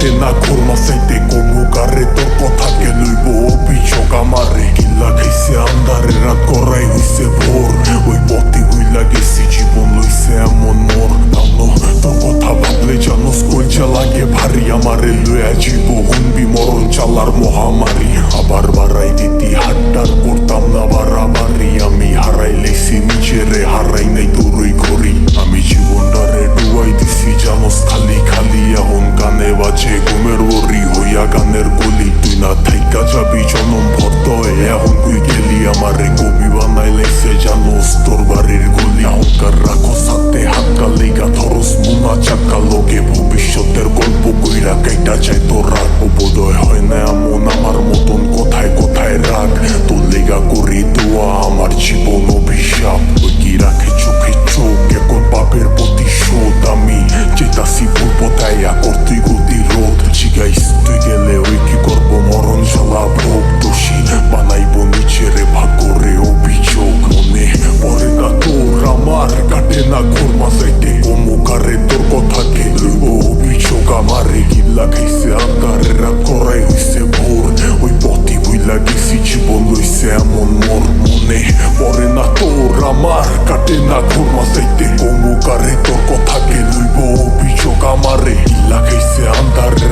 কাটে না খুরমা চাইতে কমু কারে তোর কথাকে লইব অভিযোগ আমারে কিল্লা খাইছে আন্ধারে রাত করাই হইছে ভোর ওই পথে হইলা গেছি জীবন লইছে এমন মোর তাও তোর কথা ভাবলে জানোস কইজা লাগে ভারী আমারে লইয়া জীব হুনবি মরণ চালার মহামারী আবার বাড়াই দিতি হাড্ডার করতাম না বাড়াবাড়ি আমি হারাই লেছি নিজেরে হারাই নাই তোরই করি আমি জীবনটারে ডুবাই দিছি জানোস খালি খালি এখন গানে বাজে ঘুমের ওরি হইয়া গানের গলি তুই না থাইকা যাবি জনম ভর্ত এখন তুই গেলি আমারে কবি বানাই লাইছে জানোস তোর বাড়ির গলি অহংকার রাখো সাথে হাতকা লেগা ধরস মুনা চাকা লোকে ভবিষ্যতের গল্প কইরা কাইটা চাই তোর রাগ বোধয় হয় না এমন আমার মতন কোথায় কোথায় রাগ তোর লেগা করি দোয়া আমার জীবন অভিশাপ ওই কি রাখে চোখে চোখ এখন পাপের প্রতিশোধ আমি যেতাছি ভুল পথাইয়া করতুই গতি রোধ জিগাইস তুই গেলে ওই কি করবো মরণ জ্বালা ভোগ দোষী বানাইবো নিজেরে ভাগ্যরে অভিযোগ মনে পড়ে না তোর আমার কাটে না খুরমা চাইতে কমুকারে তোর কথাকে লইব অভিযোগ আমারে কিল্লা খাইছে আন্ধারে রাত করাই হইছে ভোর ওই পথে হইলা গেছি জীবন লইছে এমন মোর মনে পড়ে না তোর আমার কাটে না খুরমা চাইতে কমুকারে তোর কথাকে লইব অভিযোগ আমারে কিল্লা খাইছে আন্ধারে